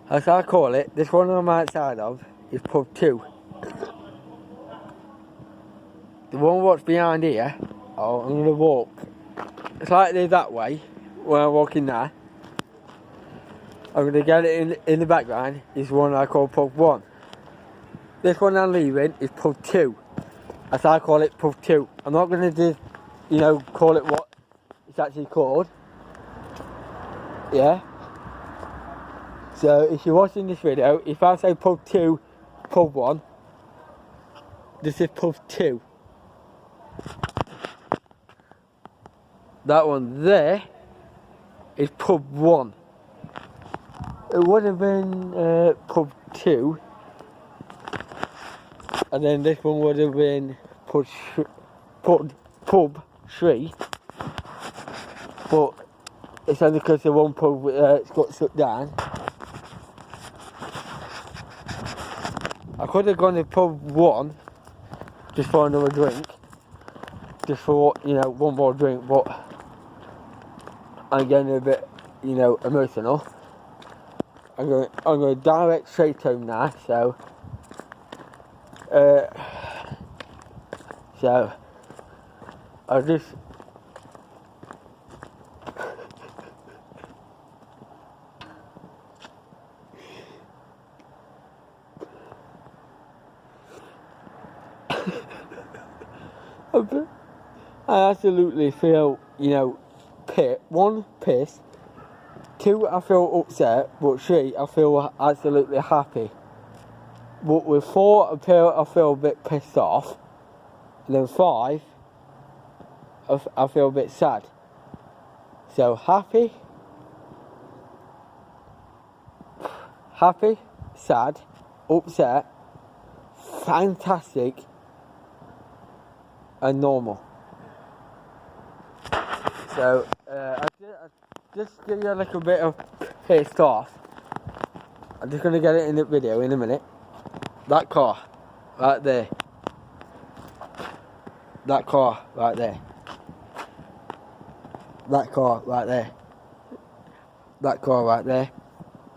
As I call it, this one I'm outside of is pub 2. The one what's behind here, oh, I'm going to walk slightly that way when I'm walking there. I'm going to get it in the background, is one I call pub 1. This one I'm leaving is pub 2. As I call it, pub 2. I'm not going to just, call it what it's actually called. Yeah? So if you're watching this video, if I say pub 2, pub 1, this is pub 2. That one there is pub 1. It would have been pub 2. And then this one would have been pub 3. But it's only because the one pub it's got shut down. I could have gone to pub 1 just for another drink. Just for, one more drink, but I'm getting a bit, emotional. I'm going direct straight home now, so I just I absolutely feel, one, pissed, 2, I feel upset, but 3, I feel absolutely happy. But with 4, I feel a bit pissed off, and then 5, I feel a bit sad. So happy, sad, upset, fantastic, and normal. So I just give you a little bit of pissed off. I'm just gonna get it in the video in a minute. That car, right there. That car, right there. That car, right there. That car, right there.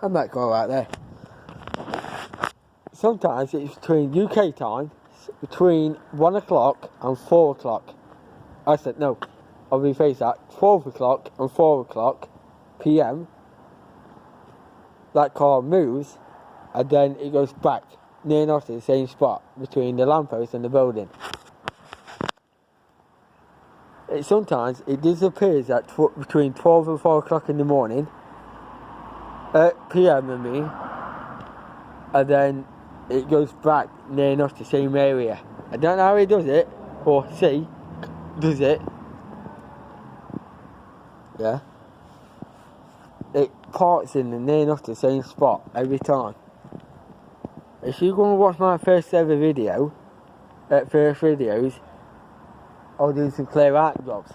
And that car, right there. Sometimes it's between UK time, between 1 o'clock and 4 o'clock. I said no. I'll rephrase that, 12 o'clock and 4 o'clock PM, that car moves, and then it goes back near enough to the same spot between the lamppost and the building. Sometimes it disappears at between 12 and 4 o'clock in the morning, PM I mean, and then it goes back near enough to the same area. I don't know how he does it, or C does it. Yeah, it parks in the near enough to the same spot every time. If you're going to watch my first videos, I'll do some clear out jobs.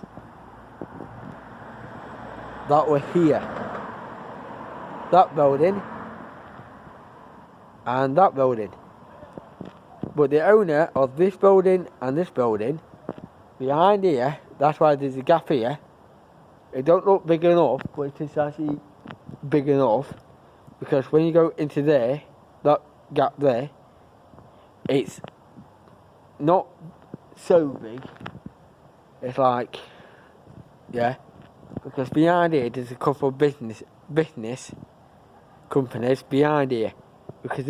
That were here. That building. And that building. But the owner of this building and this building, behind here, that's why there's a gap here. It don't look big enough, but it is actually big enough, because when you go into there, that gap there, it's not so big. It's like, yeah, because behind here there's a couple of business companies behind here, because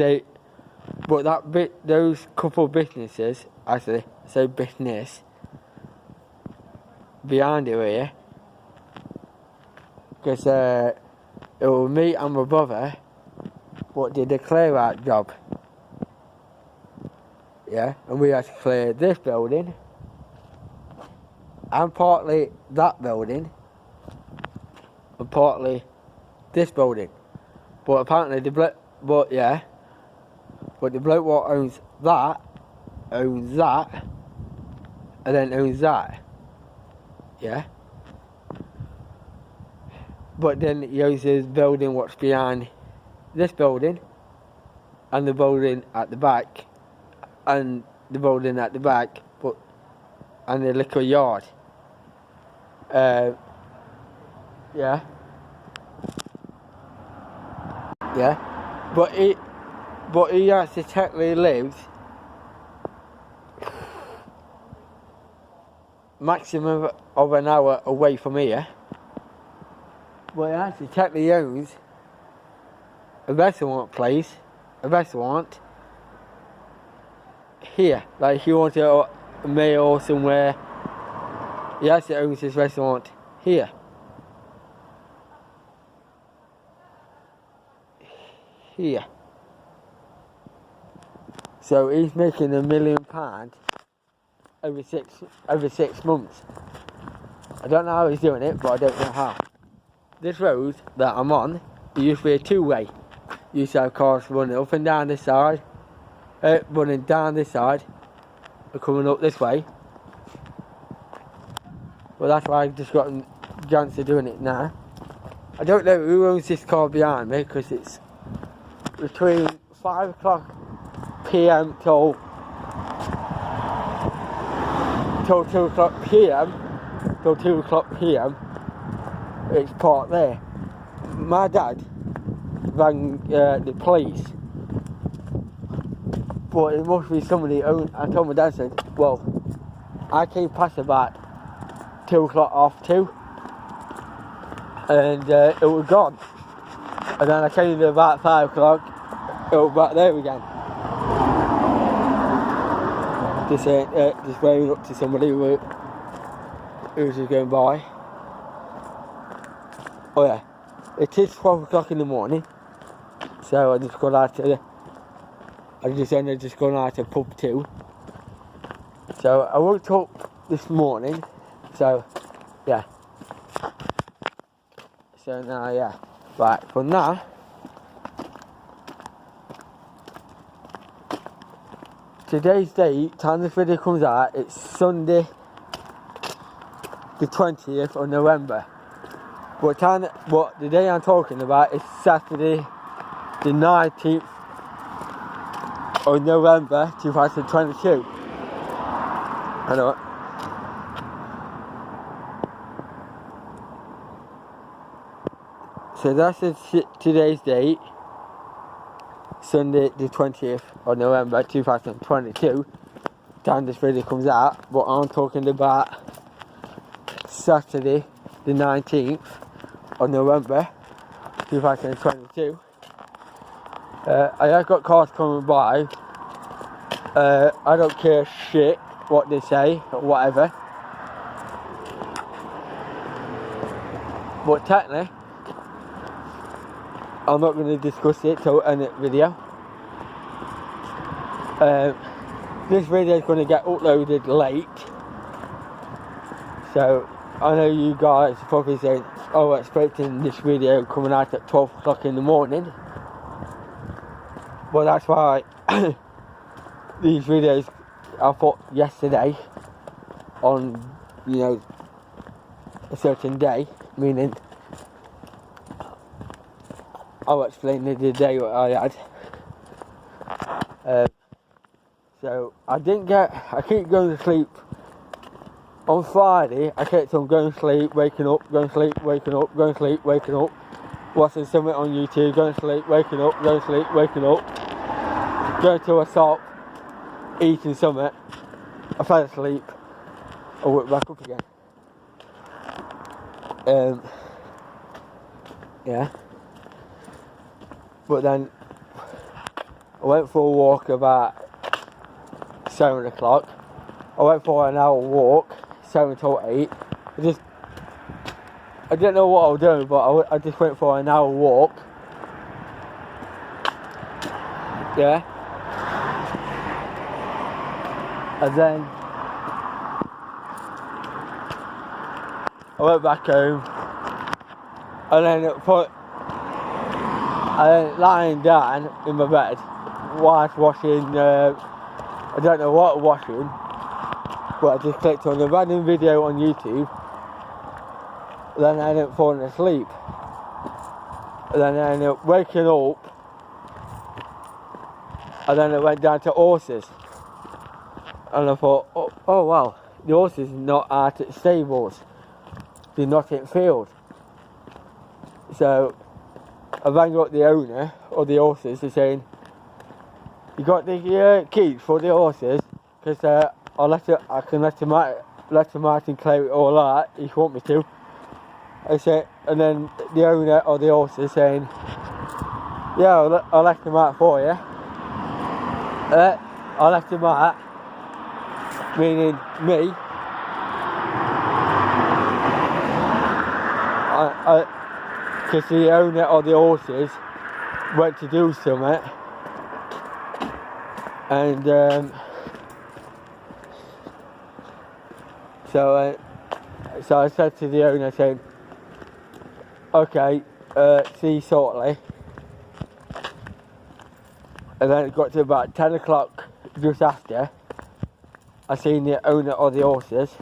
those couple of businesses, actually say business behind here. Because it was me and my brother what did the clear out job. Yeah, and we had to clear this building and partly that building and partly this building. But apparently the bloke what owns that, and then owns that. Yeah. But then he owns his building what's behind this building, and the building at the back, and the building at the back, and the little yard. Yeah. But he actually technically lives maximum of an hour away from here. But he actually technically owns a restaurant place, a restaurant here. Like if you want a meal somewhere, he actually owns his restaurant here. Here. So he's making £1 million every six months. I don't know how he's doing it, but I don't know how. This road that I'm on, it used to be a two-way. You used to have cars running up and down this side, running down this side, and coming up this way. Well, that's why I just got a chance of doing it now. I don't know who owns this car behind me, because it's between 5 o'clock PM till 2 o'clock PM, till 2 o'clock PM, it's parked there. My dad rang the police, but it must be somebody owned. I told my dad, I said, well, I came past about 2 o'clock off 2, and it was gone. And then I came in about 5 o'clock, it was back there again. Just waving up to somebody who was just going by. Oh yeah, it is 12 o'clock in the morning, so I just got out to just gone out to pub 2. So I woke up this morning, so yeah. So now yeah, right, for now, today's date, time this video comes out, it's Sunday the 20th of November. But the day I'm talking about is Saturday the 19th of November 2022. I know. So that's today's date, Sunday the 20th of November 2022, time this video comes out, but I'm talking about Saturday the 19th of November 2022. I have got cars coming by. I don't care shit what they say or whatever, but technically I'm not going to discuss it till end of the video. This video is going to get uploaded late, so I know you guys are probably saying, oh, I'm expecting this video coming out at 12 o'clock in the morning. Well, that's why these videos I thought yesterday on, you know, a certain day, meaning I'll explain the day what I had. So I keep going to sleep. On Friday, I kept on going to sleep, waking up, going to sleep, waking up, going to sleep, waking up, watching something on YouTube, going to sleep, waking up, going to sleep, waking up, going to a shop, eating something, I fell asleep, I woke back up again. Yeah. But then I went for a walk about 7 o'clock. I went for an hour walk, 7 till 8. I didn't know what I was doing, but I just went for an hour walk. Yeah. And then I went back home, and then lying down in my bed whilst watching, I don't know what I'm watching, but I just clicked on a random video on YouTube. Then I ended up falling asleep. And then I ended up waking up, and then I went down to horses. And I thought, oh wow, the horses are not out at stables, they're not in field. So I rang up the owner of the horses and saying, you got the keys for the horses? Because I can let the Martin clear it all out if you want me to. I said, and then the owner of the horses saying, yeah, I'll let them out for you. I'll let them out, meaning me. Because the owner of the horses went to do something, and so I said to the owner, saying, okay, see you shortly. And then it got to about 10 o'clock just after, I seen the owner of the horses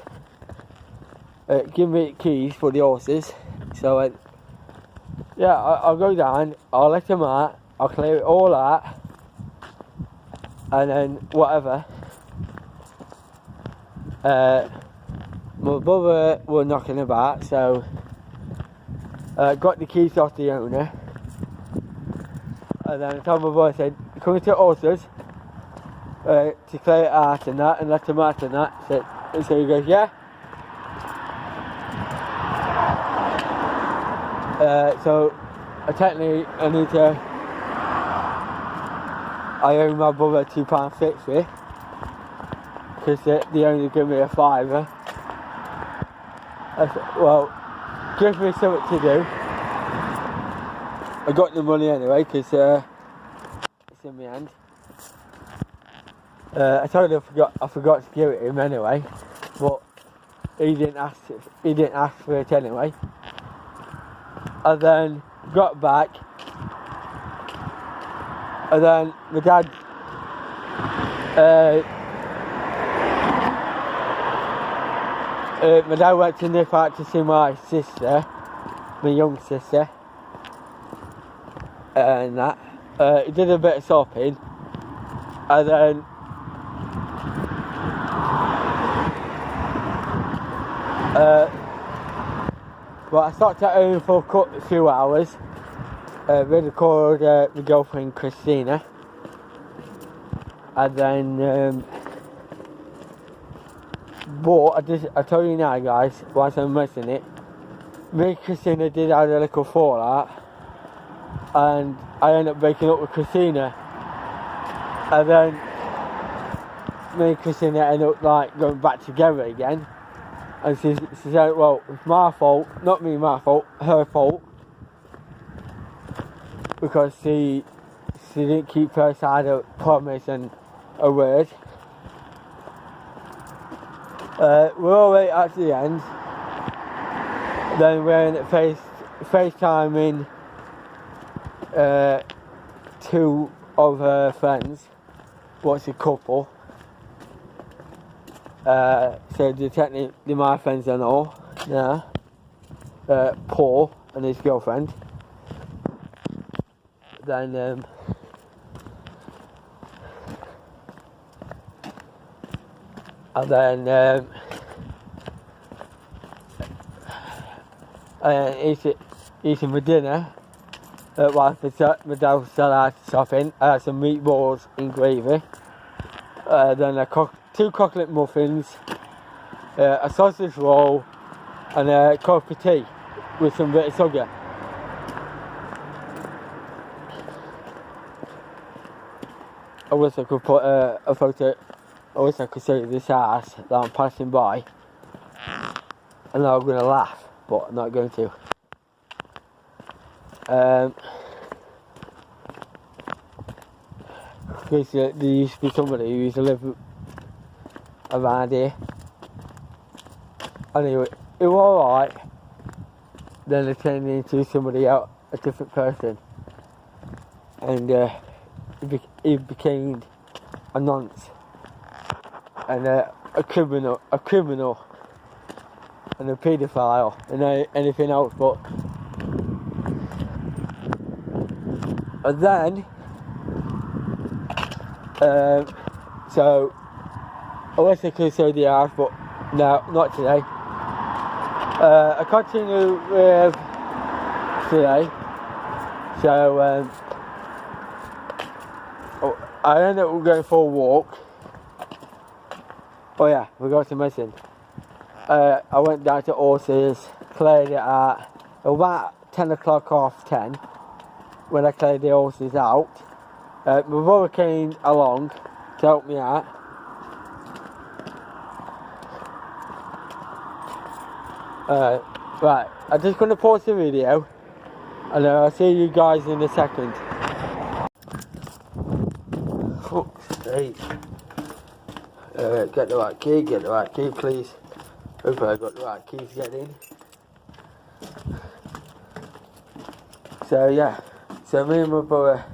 give me the keys for the horses. So I went, yeah, I'll go down, I'll let them out, I'll clear it all out, and then whatever. My brother was knocking about, so got the keys off the owner, and then I told my brother, I said, come to the horses to clear it out and that, and let them out and that. So he goes, yeah. So technically I owe my brother £2.60 because the owner gave me a £5. I said, well, give me something to do. I got the money anyway because it's in my hand. I told him I forgot to give it him anyway, but he didn't ask for it anyway. And then got back, and then my dad went to nip out to see my sister, my young sister, and that. He did a bit of shopping, and then well, I stopped at home for a few hours. Really called my girlfriend Christina, and then but I tell you now, guys, whilst I'm missing it, me and Christina did have a little fallout, and I ended up breaking up with Christina, and then me and Christina ended up like going back together again. And she said, well, it's my fault, not me, my fault, her fault, because she didn't keep her side of promise and a word. We're all right at the end. Then we're in FaceTiming two of her friends, what's a couple. So they're my friends and all, yeah. Paul and his girlfriend. Then eating my dinner. While my dad was still out shopping, I had some meatballs and gravy. Then two chocolate muffins, a sausage roll, and a cup of tea with some bit of sugar. I wish I could put a photo. I wish I could show you this house that I'm passing by, and I'm going to laugh, but I'm not going to. Because there used to be somebody who used to live around here. Anyway, it was alright. Then they turned into somebody else, a different person, and he became a nonce and a criminal, and a paedophile, and anything else. But and then so I wish I could show the house, but no, not today. I continue with today. So I ended up going for a walk. Oh yeah, we got to missing. I went down to Horses, cleared it at about 10 o'clock, half 10, when I cleared the horses out. My brother came along to help me out. Right, I'm just going to pause the video, and I'll see you guys in a second. Fuck's sake. Get the right key, please. Hopefully I got the right key to get in. So yeah, so me and my brother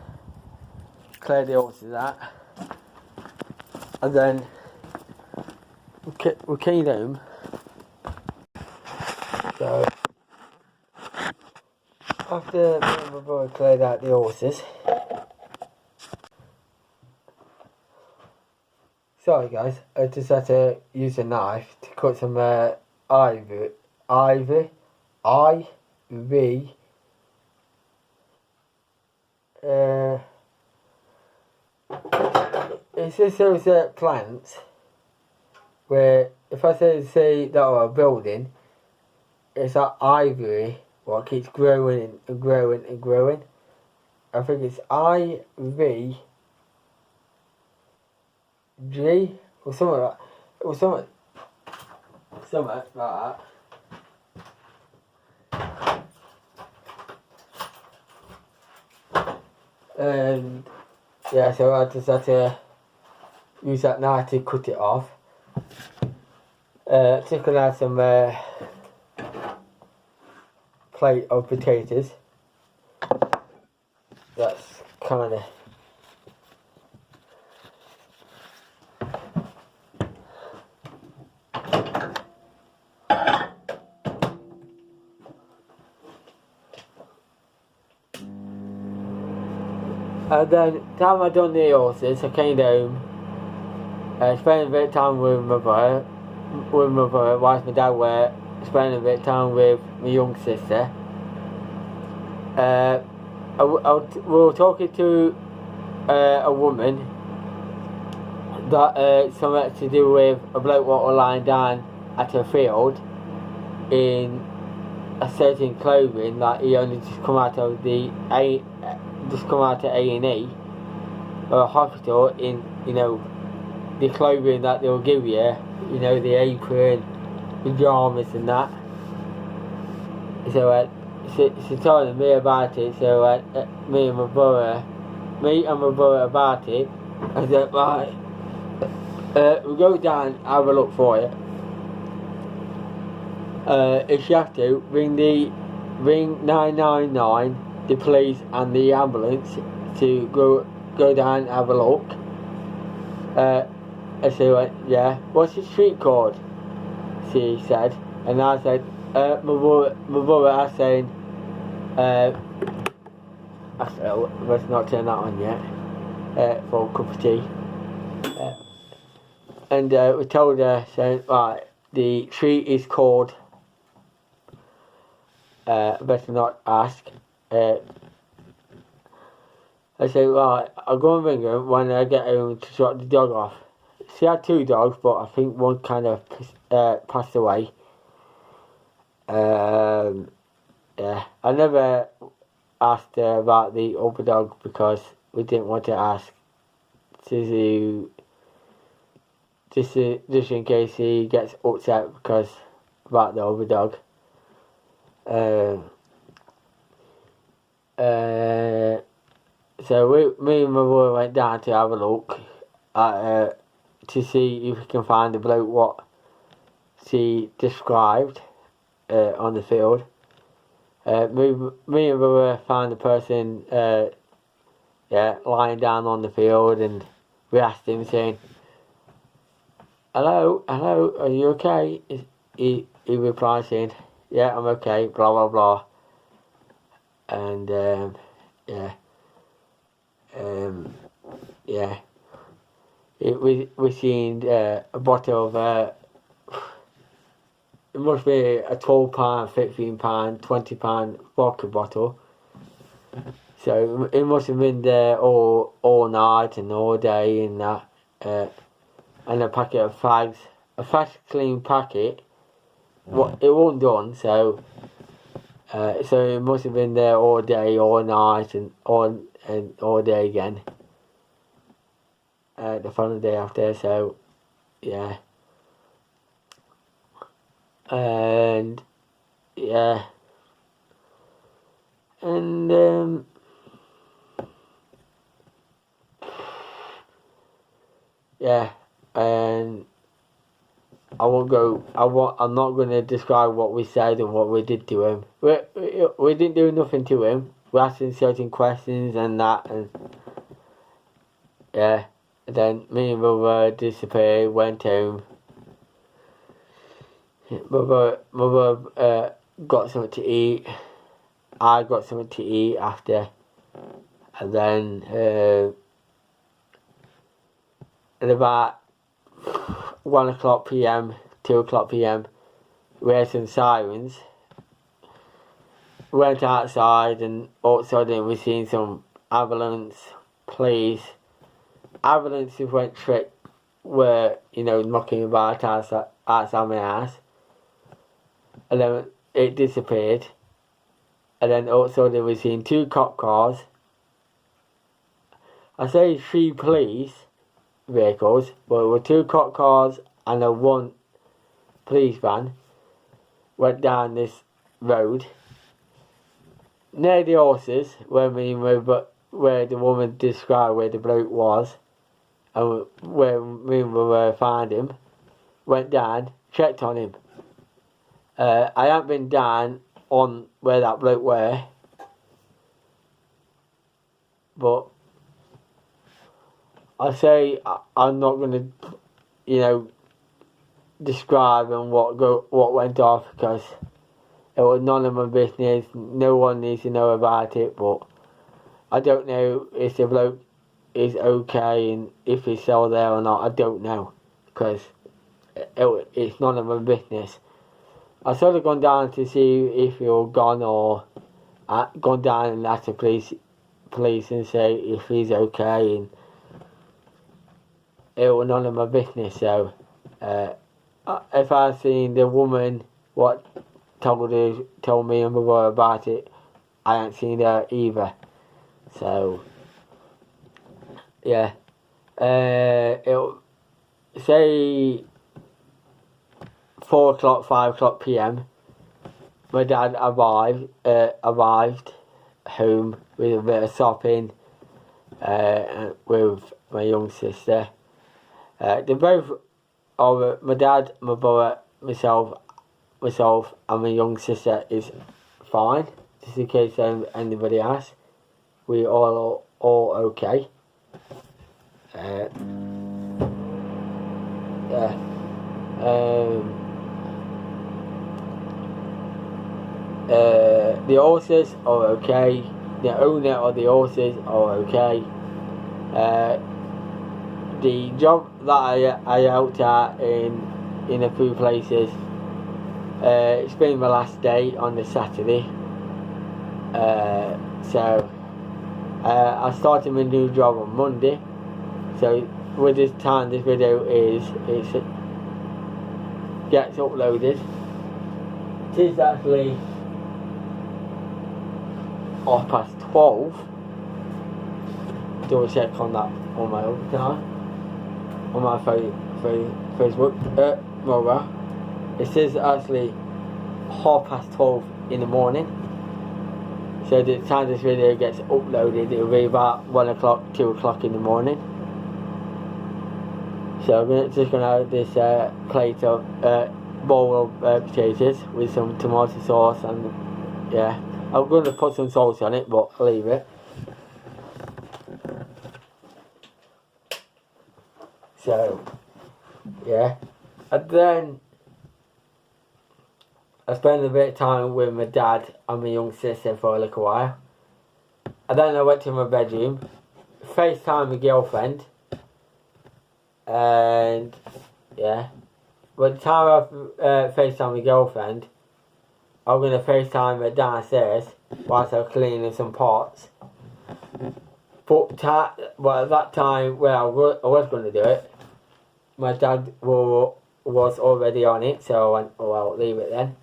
cleared the horses out, and then we came home. So after me and my brother cleared out the horses, sorry guys, I just had to use a knife to cut some ivy. It's just those plants where, if I say that are a building, it's that ivory what keeps growing and growing and growing. I think it's IVG or something like that. Or something like that. And yeah, so I just had to use that knife to cut it off. Just gonna add some plate of potatoes. That's kind of and then time I done the horses, I came home, spent a bit of time with my brother, whilst my dad were spending a bit of time with my young sister. We were talking to a woman that something to do with a bloke what was lying down at a field in a certain clothing that he only just come out of A&E or a hospital in, you know, the clothing that they'll give you, you know, the apron, pyjamas and that. So she told me about it, so me and my brother about it. I said, right, we'll go down and have a look for it. If you have to, ring 999, the police and the ambulance to go down and have a look. I said, yeah, what's the street called? She said, and I said, my brother was saying, actually, let's not turn that on yet, for a cup of tea. And we told her, saying, right, the street is called, better not ask. I said, right, I'll go and ring her when I get home to drop the dog off. She had 2 dogs, but I think one kind of passed away. Yeah, I never asked her about the other dog because we didn't want to ask just in case he gets upset because about the other dog. So me and my boy went down to have a look at to see if we can find the bloke what she described on the field. Me and my brother found the person lying down on the field, and we asked him, saying, hello, are you okay? He replied saying, yeah, I'm okay, blah blah blah. And we seen a bottle of it must be a £12, £15, £20 vodka bottle. So it must have been there all night and all day and that. And a packet of fags, a fresh clean packet. It wasn't done, so it must have been there all day, all night, and all day again. The following day after, so yeah, and yeah, and yeah, and I'm not going to describe what we said and what we did to him. We didn't do nothing to him. We asked him certain questions and that, and yeah. And then me and Mother disappeared, went home. Mother got something to eat. I got something to eat after, and then at about 1 o'clock PM, 2 o'clock PM, we heard some sirens. We went outside, and all of a sudden we seen some ambulance, police. Ambulances went straight, were, knocking about outside my house. And then it disappeared. And then all of a sudden we seen 2 cop cars. I say 3 police vehicles, but it were 2 cop cars and a 1 police van went down this road near the horses where the woman described where the bloke was, and where me and we found him. Went down, checked on him. I haven't been down on where that bloke were, but I say I'm not going to, describe and what went off, because it was none of my business. No one needs to know about it. But I don't know if the bloke is okay and if he's still there or not. I don't know, because it's none of my business. I sort of gone down to see if he was gone, or gone down and asked the police and say if he's okay, and it was none of my business. So if I seen the woman what told me and my brother about it, I ain't seen her either. So yeah, it'll say 4 o'clock, 5 o'clock PM. My dad arrived home with a bit of shopping with my young sister. They both are, my dad, my brother, myself, and my young sister is fine. Just in case anybody asks, we all okay. The horses are okay. The owner of the horses are okay. The job that I helped at in a few places, it's been my last day on the Saturday. So I started my new job on Monday. So with this time this video gets uploaded, it is actually 12:30. Double check on that on my other time, on my Facebook. It says actually 12:30 in the morning. So the time this video gets uploaded, it will be about 1 o'clock, 2 o'clock in the morning. So I'm just going to have this plate of bowl of potatoes with some tomato sauce, and yeah, I'm going to put some sauce on it, but I'll leave it. So yeah, and then I spent a bit of time with my dad and my young sister for a little while. And then I went to my bedroom, FaceTime my girlfriend, and yeah, by the time I FaceTime my girlfriend, I'm going to FaceTime her downstairs whilst I'm cleaning some pots. But at that time where I was going to do it, my dad was already on it, so I went, oh, I'll leave it then.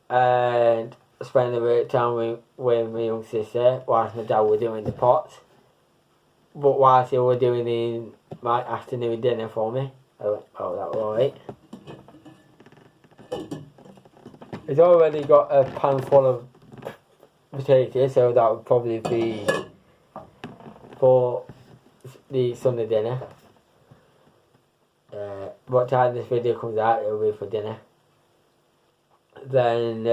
And spent a bit of time with my young sister whilst my dad was doing the pots. But whilst he was doing my afternoon dinner for me, I went, oh, that was alright. He's already got a pan full of potatoes, so that would probably be for the Sunday dinner. What time this video comes out, it'll be for dinner. Then,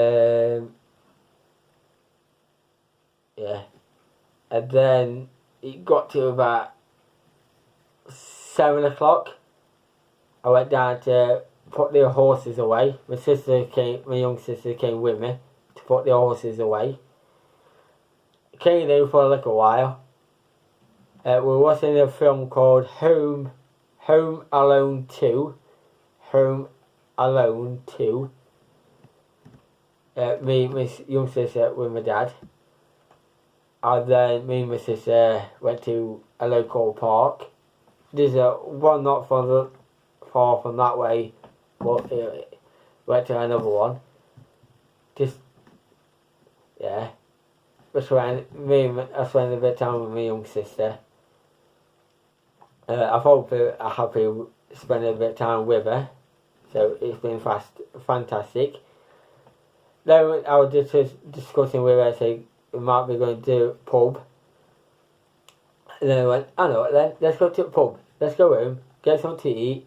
yeah. And then it got to about 7 o'clock. I went down to put the horses away. My young sister came with me to put the horses away. Came there for a little while. We're watching a film called Home Alone 2. Home Alone 2. Me and my young sister with my dad. And then me and my sister went to a local park. There's one not far from that way, but went to another one. Just, yeah. I spent a bit of time with my young sister. I've hoped I'm happy spending a bit of time with her. So it's been fantastic. Then I was just discussing with her, saying we might be going to the pub. And then I went, I know what then, let's go to the pub. Let's go home, get something to eat.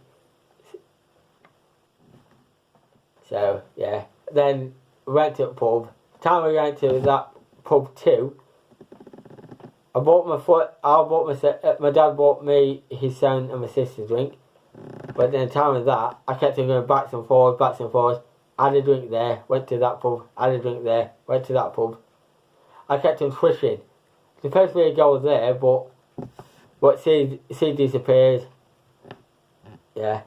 So, yeah. Then we went to the pub. Time we went to that pub too, my dad bought me, his son and my sister's drink. But then the time of that, I kept on going back and forwards. I had a drink there, went to that pub, had a drink there, went to that pub. I kept on switching. Supposed to be a girl there, but she disappeared. Yeah.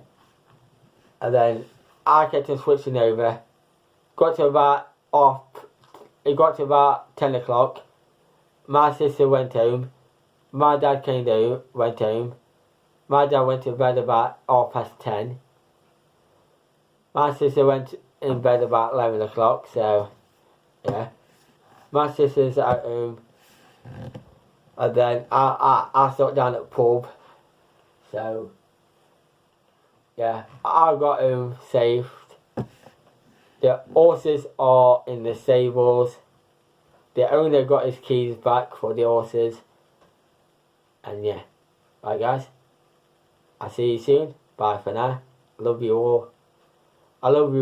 And then I kept on switching over. Got to about 10 o'clock. My sister went home. My dad came down, went home. My dad went to bed about 10:30. My sister went in bed about 11 o'clock, so, yeah. My sister's at home. And then I sat down at the pub. So, yeah, I got home safe. The horses are in the stables. The owner got his keys back for the horses. And yeah, right guys, I'll see you soon. Bye for now. Love you all. I love you.